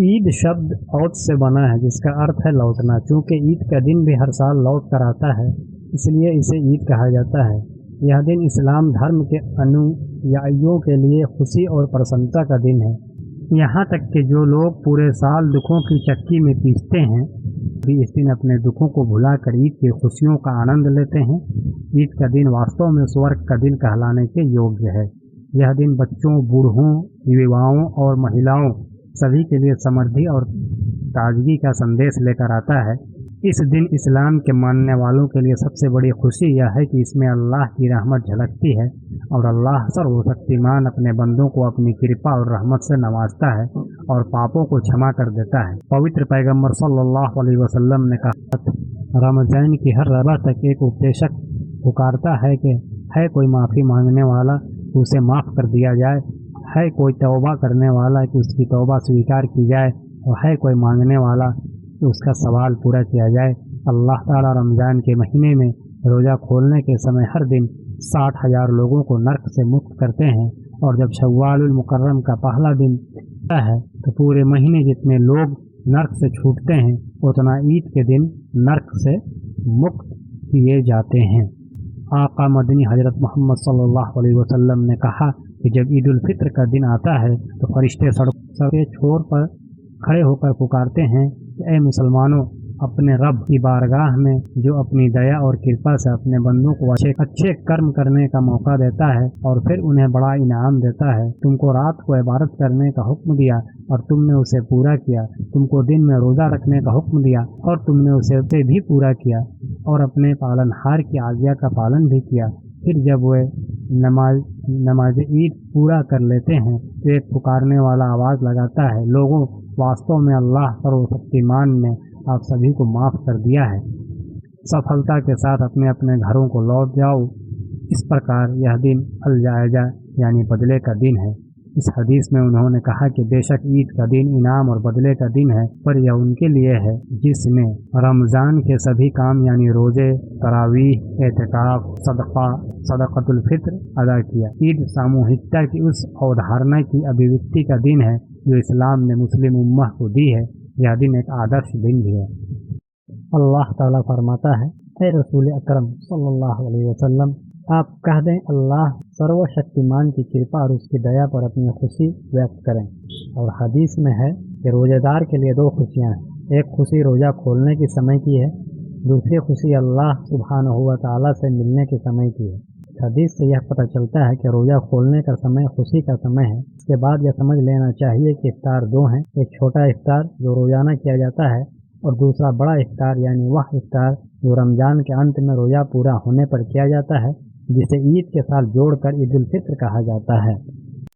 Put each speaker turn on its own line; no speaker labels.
ईद शब्द औद से बना है जिसका अर्थ है लौटना। चूँकि ईद का दिन भी हर साल लौट कर आता है, इसलिए इसे ईद कहा जाता है। यह दिन इस्लाम धर्म के अनुयायियों के लिए खुशी और प्रसन्नता का दिन है। यहाँ तक कि जो लोग पूरे साल दुखों की चक्की में पीसते हैं, भी इस दिन अपने दुखों को भुलाकर ईद की खुशियों का आनंद लेते हैं। ईद का दिन वास्तव में स्वर्ग का दिन कहलाने के योग्य है। यह दिन बच्चों, बूढ़ों, युवाओं और महिलाओं सभी के लिए समृद्धि और ताजगी का संदेश लेकर आता है। इस दिन इस्लाम के मानने वालों के लिए सबसे बड़ी खुशी यह है कि इसमें अल्लाह की रहमत झलकती है और अल्लाह सर्वशक्तिमान अपने बंदों को अपनी कृपा और रहमत से नवाजता है और पापों को क्षमा कर देता है। पवित्र पैगंबर सल्लल्लाहु अलैहि वसल्लम ने कहा, रमज़ान की हर रात तक एक उपदेशक पुकारता है कि है कोई माफ़ी मांगने वाला तो उसे माफ़ कर दिया जाए, है कोई तौबा करने वाला कि उसकी तौबा स्वीकार की जाए, और है कोई मांगने वाला कि उसका सवाल पूरा किया जाए। अल्लाह ताला रमज़ान के महीने में रोज़ा खोलने के समय हर दिन 60,000 लोगों को नर्क से मुक्त करते हैं, और जब शव्वालुल मुकर्रम का पहला दिन आता है तो पूरे महीने जितने लोग नर्क से छूटते हैं उतना ईद के दिन नर्क से मुक्त किए जाते हैं। आका मदनी हज़रत मोहम्मद सल्लल्लाहु अलैहि वसल्लम ने कहा कि जब ईद उल फित्र का दिन आता है तो फरिश्ते सड़कों के छोर पर खड़े होकर पुकारते हैं कि ऐ मुसलमानों, अपने रब की बारगाह में जो अपनी दया और कृपा से अपने बंदों को अच्छे कर्म करने का मौका देता है और फिर उन्हें बड़ा इनाम देता है। तुमको रात को इबादत करने का हुक्म दिया और तुमने उसे पूरा किया, तुमको दिन में रोज़ा रखने का हुक्म दिया और तुमने उसे भी पूरा किया, और अपने पालनहार की आज्ञा का पालन भी किया। फिर जब वे नमाज ईद पूरा कर लेते हैं तो एक पुकारने वाला आवाज़ लगाता है, लोगों, वास्तव में अल्लाह सर्वशक्तिमान ने आप सभी को माफ़ कर दिया है, सफलता के साथ अपने अपने घरों को लौट जाओ। इस प्रकार यह दिन अल जायजा यानी बदले का दिन है। इस हदीस में उन्होंने कहा कि बेशक ईद का दिन इनाम और बदले का दिन है, पर यह उनके लिए है जिसने रमज़ान के सभी काम यानी रोज़े, तरावीह, एतिकाफ, सदक़तुल फित्र अदा किया। ईद सामूहिकता की उस अवधारणा की अभिव्यक्ति का दिन है जो इस्लाम ने मुस्लिम उम्मह को दी है। यह दिन एक आदर्श दिन भी है। अल्लाह ताला फरमाता है, ऐ रसूल अकरम सल्लल्लाहु अलैहि वसल्लम, आप कह दें अल्लाह सर्वशक्तिमान की कृपा और उसकी दया पर अपनी खुशी व्यक्त करें। और हदीस में है कि रोज़ेदार के लिए 2 खुशियाँ हैं। एक खुशी रोज़ा खोलने के समय की है, दूसरी खुशी अल्लाह सुब्हानहू व तआला से मिलने के समय की है। हदीस से यह पता चलता है कि रोज़ा खोलने का समय खुशी का समय है। इसके बाद यह समझ लेना चाहिए कि इफ्तार 2 हैं, एक छोटा इफ्तार जो रोज़ाना किया जाता है और दूसरा बड़ा इफ्तार यानी वह इफ्तार जो रमज़ान के अंत में रोज़ा पूरा होने पर किया जाता है, जिसे ईद के साथ जोड़कर ईद उल फित्र कहा जाता है।